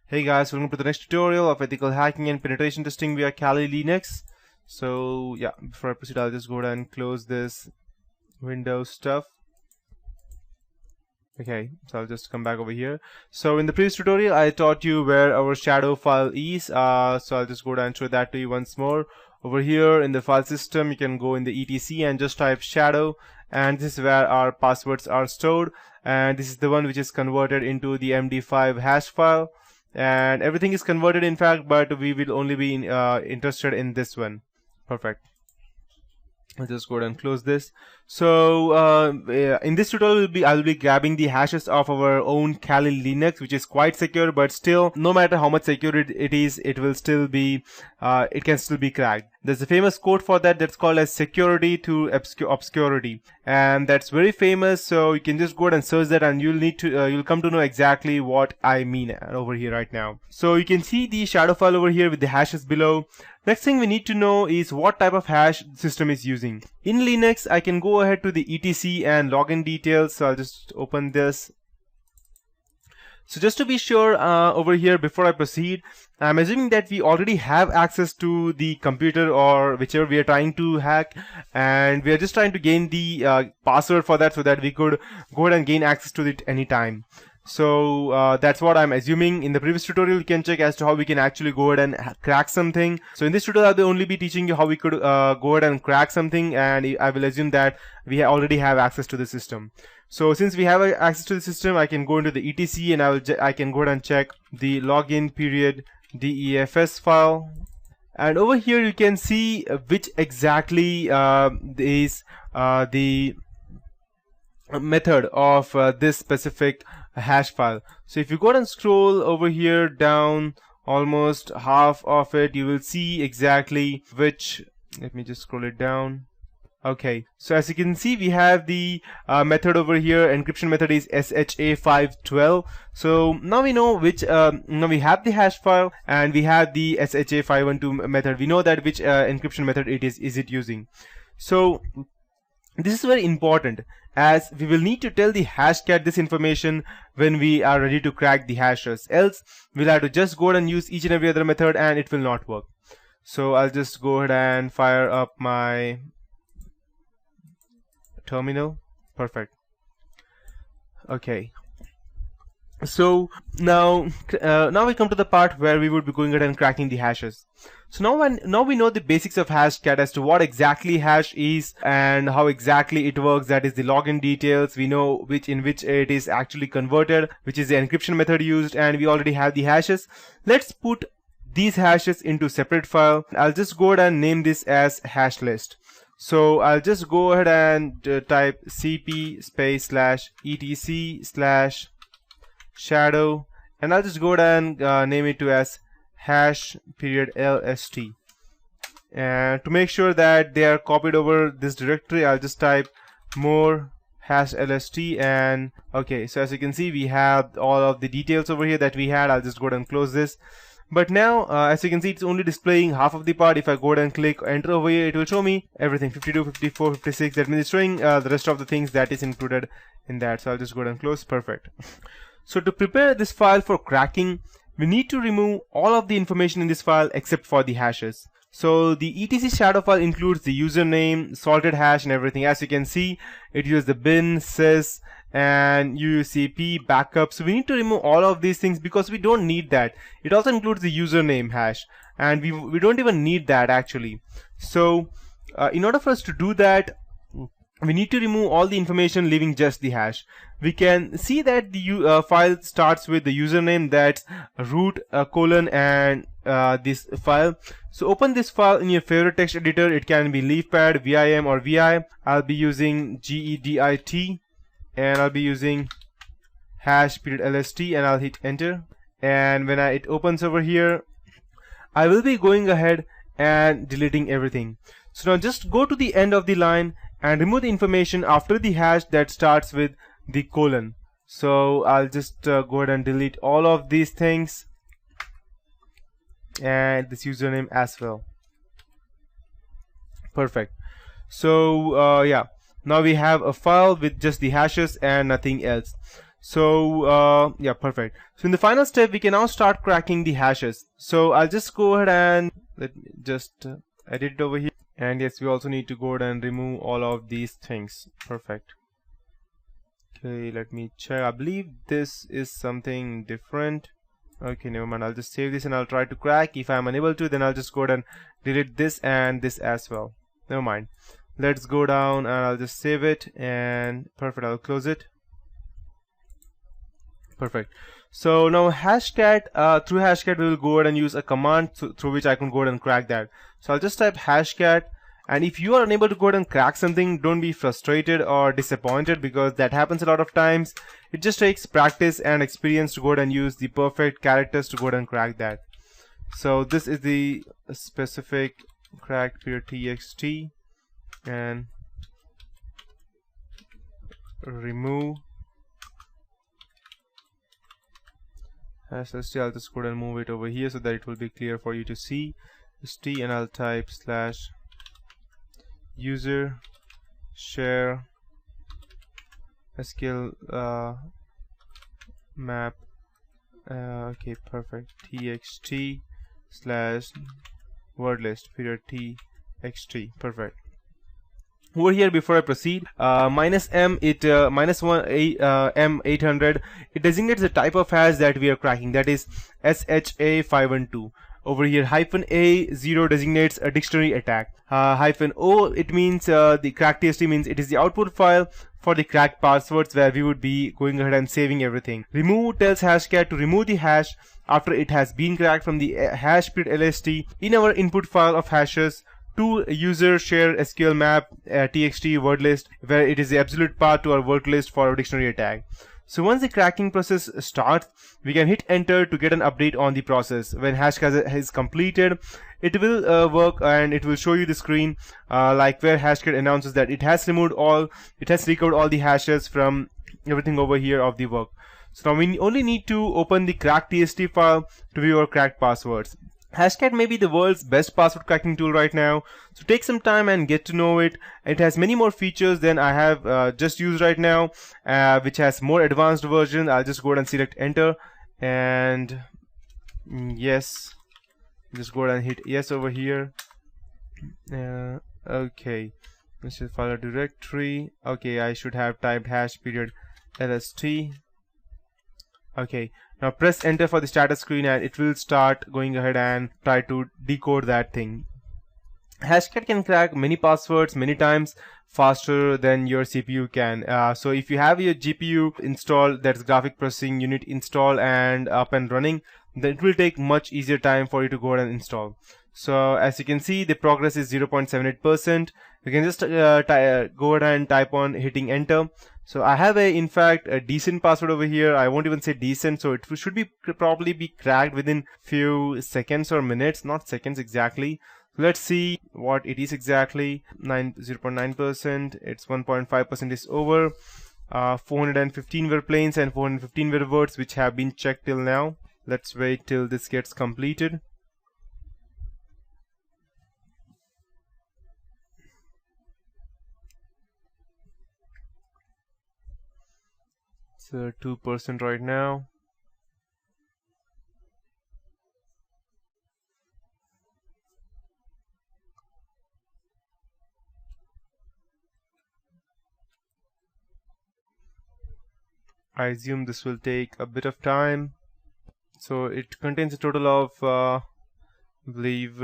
Hey guys, welcome to the next tutorial of ethical hacking and penetration testing via Kali Linux. So yeah, before I proceed, I'll just go ahead and close this Windows stuff. Okay, so I'll just come back over here. So in the previous tutorial, I taught you where our shadow file is. So I'll just go ahead and show that to you once more. Over here in the file system, you can go in the etc and just type shadow, and this is where our passwords are stored. And this is the one which is converted into the MD5 hash file. And everything is converted in fact, but we will only be interested in this one. Perfect. I'll just go ahead and close this. So in this tutorial I'll be grabbing the hashes of our own Kali Linux, which is quite secure, but still, no matter how much secure it is, it will still be it can still be cracked. There's a famous quote for that that's called as security to obscurity, and that's very famous. So you can just go ahead and search that, and you'll come to know exactly what I mean over here right now. So you can see the shadow file over here with the hashes below. Next thing we need to know is what type of hash the system is using. In Linux, I can go ahead to the etc and login details. So I'll just open this. So just to be sure, over here before I proceed, I'm assuming that we already have access to the computer or whichever we are trying to hack, and we are just trying to gain the password for that so that we could go ahead and gain access to it anytime. So that's what I'm assuming. In the previous tutorial, you can check as to how we can actually go ahead and crack something. So in this tutorial, I'll only be teaching you how we could go ahead and crack something, and I will assume that we already have access to the system. So since we have access to the system, I can go into the etc and I can go ahead and check the login period DEFS file. And over here you can see which exactly is the method of this specific hash file. So if you go ahead and scroll over here down almost half of it, you will see exactly which. Let me just scroll it down. Okay, so as you can see, we have the method over here. Encryption method is SHA-512. So now we know which, now we have the hash file and we have the SHA-512 method. We know that which encryption method is it using. So this is very important, as we will need to tell the Hashcat this information when we are ready to crack the hashes. Else, we'll have to just go ahead and use each and every other method and it will not work. So I'll just go ahead and fire up my terminal. Perfect. Okay. So now we come to the part where we would be going ahead and cracking the hashes. So now we know the basics of Hashcat as to what exactly hash is and how exactly it works. That is the login details. We know in which it is actually converted, which is the encryption method used, and we already have the hashes. Let's put these hashes into separate file. I'll just go ahead and name this as hash list. So I'll just go ahead and type cp /etc/shadow, and I'll just go ahead and name it to as hash period lst. And to make sure that they are copied over this directory, I'll just type more hash lst. And okay, so as you can see, we have all of the details over here that we had. I'll just go ahead and close this. But now, as you can see, it's only displaying half of the part. If I go ahead and click enter over here, it will show me everything, 52, 54, 56. That means it's showing the rest of the things that is included in that. So I'll just go ahead and close. Perfect. So to prepare this file for cracking, we need to remove all of the information in this file except for the hashes. So the etc shadow file includes the username, salted hash, and everything. As you can see, it uses the bin, sys, and UUCP backup. So we need to remove all of these things because we don't need that. It also includes the username hash, and we don't even need that actually. So in order for us to do that, we need to remove all the information, leaving just the hash. We can see that the file starts with the username, that's root colon and this file. So open this file in your favorite text editor. It can be Leafpad, Vim, or Vi. I'll be using gedit, and I'll be using hash period lst, and I'll hit enter. And when it opens over here, I will be going ahead and deleting everything. So now just go to the end of the line and remove the information after the hash that starts with the colon. So I'll just go ahead and delete all of these things and this username as well. Perfect. So yeah, now we have a file with just the hashes and nothing else. So yeah, perfect. So in the final step, we can now start cracking the hashes. So I'll just go ahead and let me just edit it over here. And yes, we also need to go ahead and remove all of these things. Perfect. Okay, let me check. I believe this is something different. Okay, never mind. I'll just save this and I'll try to crack. If I'm unable to, then I'll just go ahead and delete this and this as well. Never mind. Let's go down and I'll just save it, and perfect. I'll close it. Perfect. So now hashcat, through hashcat we will go ahead and use a command through which I can go ahead and crack that. So I'll just type hashcat, and if you are unable to go ahead and crack something, don't be frustrated or disappointed, because that happens a lot of times. It just takes practice and experience to go ahead and use the perfect characters to go ahead and crack that. So this is the specific cracked period txt, and remove /st. I'll just go ahead and move it over here so that it will be clear for you to see. st, and I'll type /user share SQL map. Okay, perfect. txt / word list period txt. Perfect. Over here, before I proceed, -m it -1 m800, it designates the type of hash that we are cracking, that is SHA-512. Over here, -a0 designates a dictionary attack. -o, it means the crack txt means it is the output file for the cracked passwords, where we would be going ahead and saving everything. Remove tells hashcat to remove the hash after it has been cracked from the hash period lst in our input file of hashes to user share SQL map txt word list, where it is the absolute path to our word list for our dictionary attack. So once the cracking process starts, we can hit enter to get an update on the process. When hashcat is completed, it will work, and it will show you the screen like where hashcat announces that it has recovered all the hashes from everything over here of the work. So now we only need to open the cracked txt file to view our cracked passwords. Hashcat may be the world's best password cracking tool right now, so take some time and get to know it. It has many more features than I have just used right now, which has more advanced version. I'll just go ahead and select enter, and yes, just go ahead and hit yes over here. Okay, let's just file a directory. Okay, I should have typed hash period lst. Okay, now press enter for the status screen, and it will start going ahead and try to decode that thing. Hashcat can crack many passwords many times faster than your CPU can. So if you have your GPU installed, that's graphic processing unit installed and up and running, then it will take much easier time for you to go ahead and install. So as you can see, the progress is 0.78%. You can just go ahead and type on hitting enter. So I have in fact a decent password over here. I won't even say decent, so it should be probably be cracked within few seconds or minutes, not seconds exactly. Let's see what it is exactly. 0.9%. It's 1.5% is over. 415 were planes and 415 were words, which have been checked till now. Let's wait till this gets completed. It's 2% right now. I assume this will take a bit of time. So it contains a total of I believe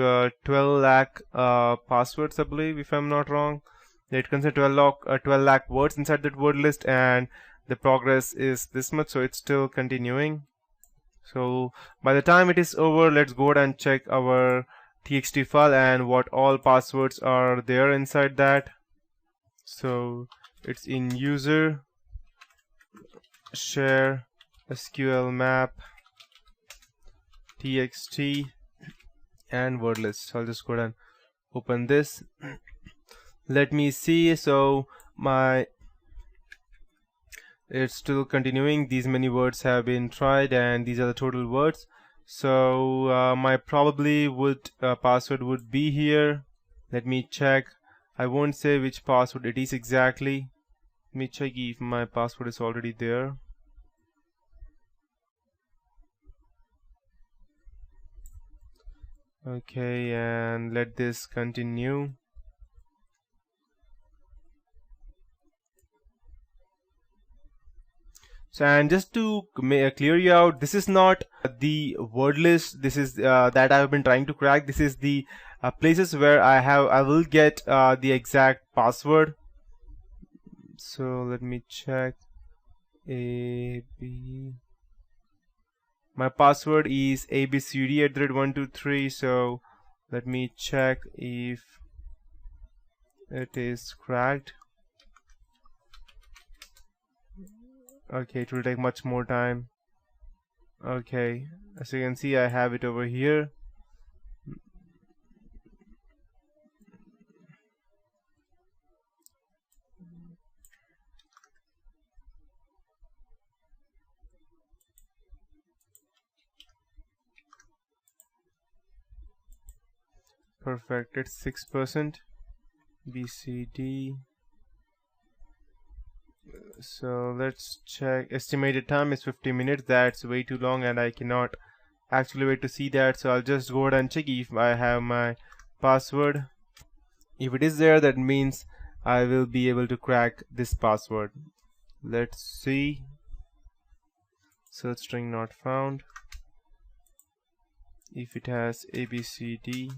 12 lakh passwords, I believe, if I'm not wrong. It contains 12 lakh words inside that word list, and the progress is this much, so it's still continuing. So by the time it is over, let's go ahead and check our txt file and what all passwords are there inside that. So it's in user share SQL map txt and word list. So I'll just go ahead and open this. Let me see. So it's still continuing. These many words have been tried, and these are the total words. So my probably password would be here. Let me check. I won't say which password it is exactly. Let me check if my password is already there. Okay, and let this continue. So, and just to clear you out, this is not the word list. This is that I've been trying to crack. This is the places where I will get the exact password. So let me check. A B. My password is abcd@123. So let me check if it is cracked. Okay, it will take much more time. Okay, as you can see, I have it over here. Perfect, it's 6%. BCD. So let's check. Estimated time is 50 minutes. That's way too long and I cannot actually wait to see that. So I'll just go ahead and check if I have my password. If it is there, that means I will be able to crack this password. Let's see. Search string not found. If it has ABCD.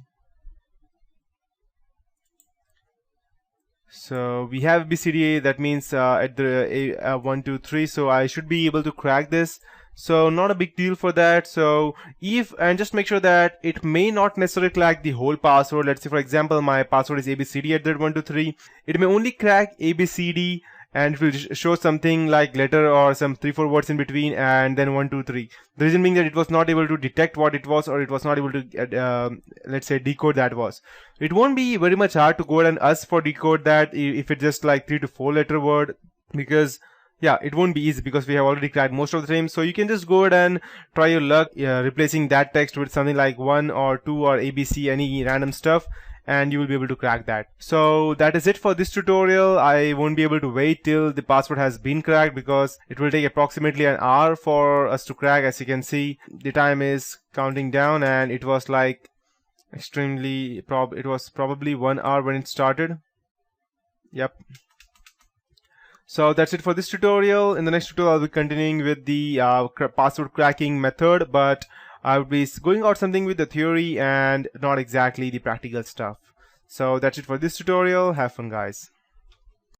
So we have BCDA, that means at the 1, 2, 3. So I should be able to crack this. So not a big deal for that. So if, and just make sure that it may not necessarily crack the whole password. Let's say for example my password is ABCD@123. It may only crack ABCD and it will show something like letter or some 3-4 words in between and then 1, 2, 3. The reason being that it was not able to detect what it was, or it was not able to let's say decode that was. It won't be very much hard to go ahead and ask for decode that if it's just like 3 to 4 letter word, because yeah, it won't be easy because we have already cracked most of the time. So you can just go ahead and try your luck replacing that text with something like 1 or 2 or ABC, any random stuff, and you will be able to crack that. So that is it for this tutorial. I won't be able to wait till the password has been cracked because it will take approximately an hour for us to crack. As you can see, the time is counting down and it was like extremely it was probably 1 hour when it started. Yep. So that's it for this tutorial. In the next tutorial I'll be continuing with the password cracking method, but I will be going out something with the theory and not exactly the practical stuff. So that's it for this tutorial. Have fun, guys.